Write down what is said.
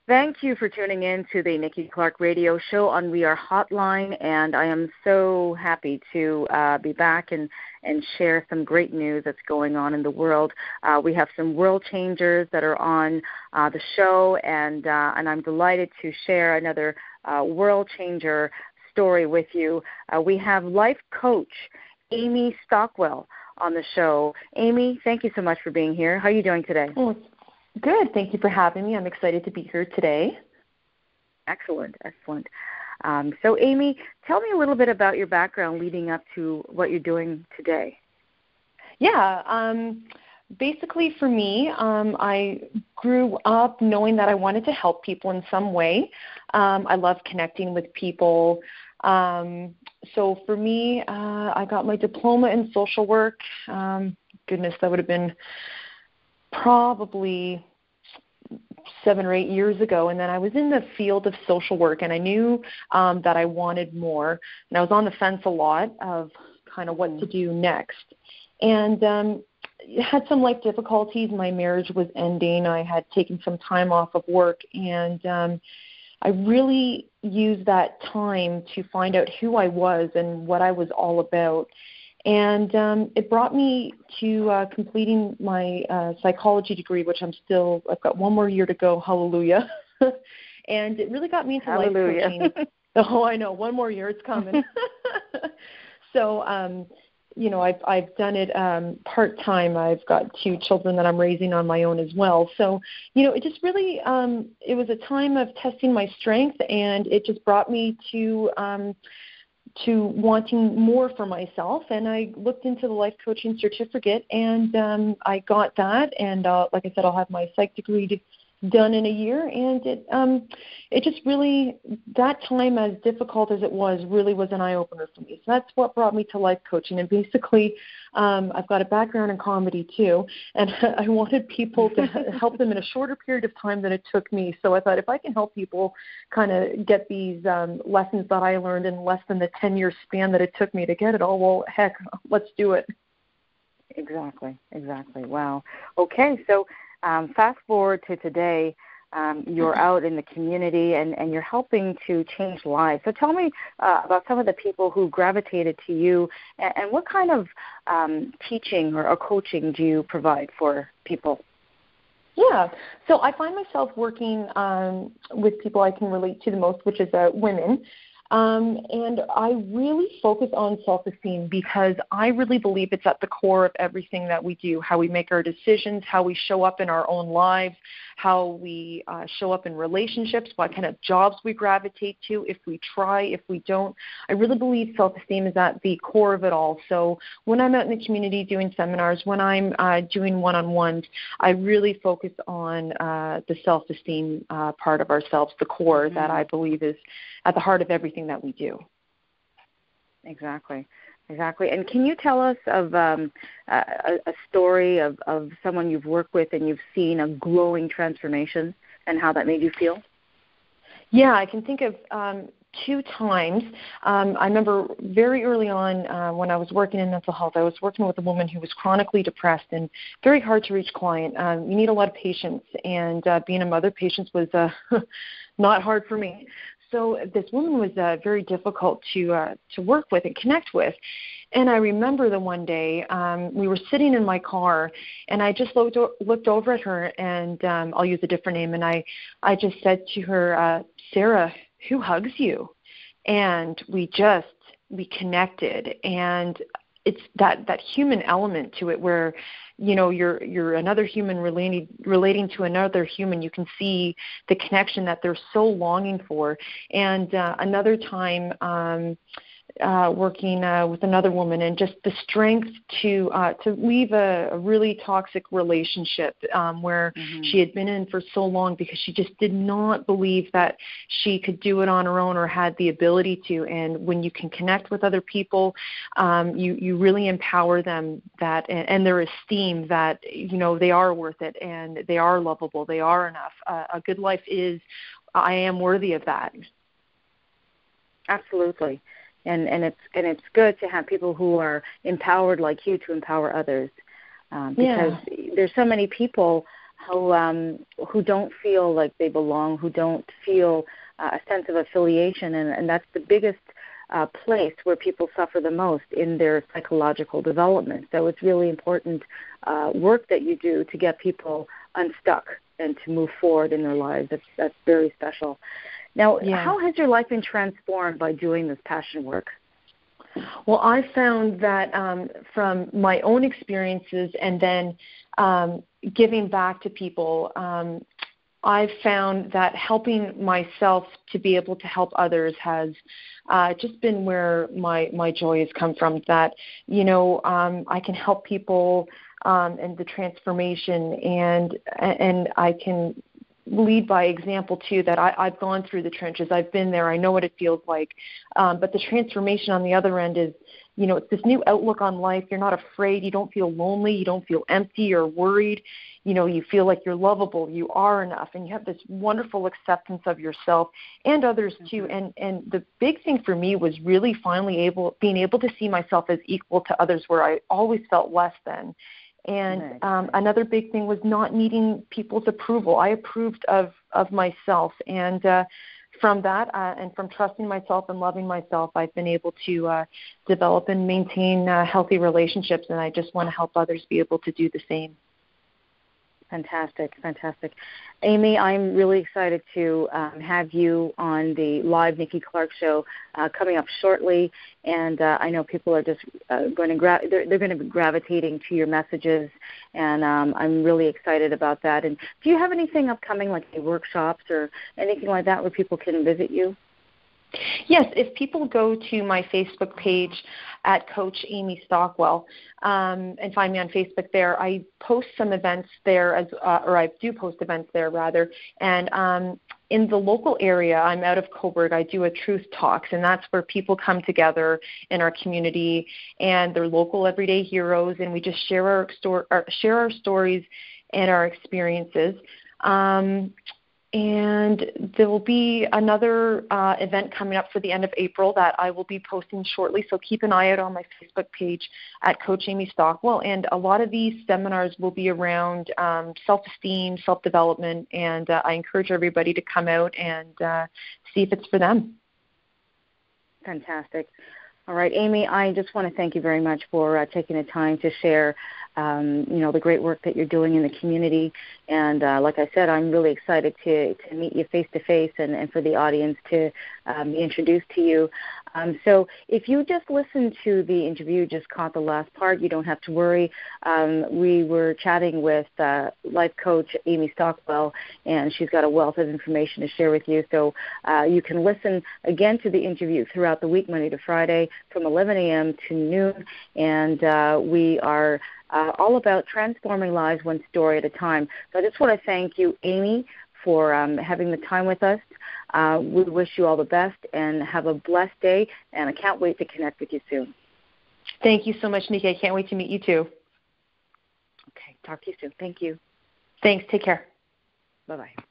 Thank you for tuning in to the Nikki Clark Radio Show on We Are Hotline, and I am so happy to be back and share some great news that's going on in the world. We have some world changers that are on the show, and I'm delighted to share another world changer story with you. We have life coach Amy Stockwell on the show. Amy, thank you so much for being here. How are you doing today? Oh, good. Thank you for having me. I'm excited to be here today. Excellent. So, Amy, tell me a little bit about your background leading up to what you're doing today. Yeah. Basically, for me, I grew up knowing that I wanted to help people in some way. I love connecting with people. So for me, I got my diploma in social work. Goodness, that would have been probably 7 or 8 years ago, and then I was in the field of social work, and I knew that I wanted more, and I was on the fence a lot of kind of what to do next, and had some life difficulties. My marriage was ending. I had taken some time off of work, and I really used that time to find out who I was and what I was all about. And it brought me to completing my psychology degree, which I've got 1 more year to go, hallelujah. And it really got me into life coaching. Oh, I know, 1 more year, it's coming. So, I've done it part-time. I've got 2 children that I'm raising on my own as well. So, it just really, it was a time of testing my strength, and it just brought me to wanting more for myself, and I looked into the life coaching certificate, and I got that, and like I said, I'll have my psych degree done in a year, and it just really, that time, as difficult as it was, really was an eye-opener for me. So that's what brought me to life coaching, and basically, I've got a background in comedy too, and I wanted people to help them in a shorter period of time than it took me. So I thought, if I can help people kind of get these lessons that I learned in less than the 10-year span that it took me to get it all, well, heck, let's do it. Exactly. Wow. Okay, so fast forward to today, you're out in the community and you're helping to change lives. So tell me about some of the people who gravitated to you, and what kind of teaching or coaching do you provide for people? Yeah, so I find myself working with people I can relate to the most, which is women. And I really focus on self-esteem, because I really believe it's at the core of everything that we do, how we make our decisions, how we show up in our own lives, how we show up in relationships, what kind of jobs we gravitate to, if we try, if we don't. I really believe self-esteem is at the core of it all. So when I'm out in the community doing seminars, when I'm doing one-on-ones, I really focus on the self-esteem part of ourselves, the core that I believe is at the heart of everything that we do. Exactly. And can you tell us of a story of someone you've worked with and you've seen a glowing transformation, and how that made you feel? Yeah, I can think of 2 times. I remember very early on when I was working in mental health, I was working with a woman who was chronically depressed and very hard to reach client. You need a lot of patience, and being a mother, patience was not hard for me. So this woman was very difficult to work with and connect with. And I remember the one day we were sitting in my car, and I just looked over at her, and I'll use a different name, and I just said to her, Sarah, who hugs you? And we connected, and it's that human element to it where, you're another human relating to another human. You can see the connection that they're so longing for. And another time, working with another woman, and just the strength to leave a really toxic relationship where she had been in for so long, because she just did not believe that she could do it on her own or had the ability to. And when you can connect with other people, you really empower them and their esteem that they are worth it, and they are lovable, they are enough. A good life is, I am worthy of that. Absolutely. And it's good to have people who are empowered like you to empower others, because there's so many people who don't feel like they belong, who don't feel a sense of affiliation, and that's the biggest place where people suffer the most in their psychological development. So it's really important work that you do to get people unstuck and to move forward in their lives. That's very special. Now, how has your life been transformed by doing this passion work? Well, I found that from my own experiences and then giving back to people, I've found that helping myself to be able to help others has just been where my joy has come from. That, I can help people and the transformation, and I can lead by example too, that I've gone through the trenches. I've been there. I know what it feels like. But the transformation on the other end is, it's this new outlook on life. You're not afraid. You don't feel lonely. You don't feel empty or worried. You feel like you're lovable. You are enough. And you have this wonderful acceptance of yourself and others too. And the big thing for me was really finally being able to see myself as equal to others where I always felt less than. And another big thing was not needing people's approval. I approved of myself. And from that and from trusting myself and loving myself, I've been able to develop and maintain healthy relationships. And I just want to help others be able to do the same. Fantastic. Amy, I'm really excited to have you on the live Nikki Clark show coming up shortly, and I know people are just going to they're going to be gravitating to your messages, and I'm really excited about that. And do you have anything upcoming, like any workshops or anything like that, where people can visit you? Yes, if people go to my Facebook page at Coach Amy Stockwell and find me on Facebook there, I post some events there, or I do post events there rather. And in the local area, I'm out of Cobourg, I do a Truth Talks, and that's where people come together in our community, and they're local everyday heroes, and we just share our stories and our experiences. And there will be another event coming up for the end of April that I will be posting shortly, so keep an eye out on my Facebook page at Coach Amy Stockwell. And a lot of these seminars will be around self-esteem, self-development, and I encourage everybody to come out and see if it's for them. Fantastic. All right, Amy, I just want to thank you very much for taking the time to share the great work that you're doing in the community. And like I said, I'm really excited to meet you face-to-face and for the audience to be introduced to you. So if you just listened to the interview, just caught the last part, you don't have to worry. We were chatting with life coach Amy Stockwell, and she's got a wealth of information to share with you. So you can listen again to the interview throughout the week, Monday to Friday, from 11 a.m. to noon. And we are all about transforming lives one story at a time. So I just want to thank you, Amy, for having the time with us. We wish you all the best and have a blessed day, and I can't wait to connect with you soon. Thank you so much, Nikki. I can't wait to meet you too. Okay, talk to you soon. Thank you. Thanks. Take care. Bye-bye.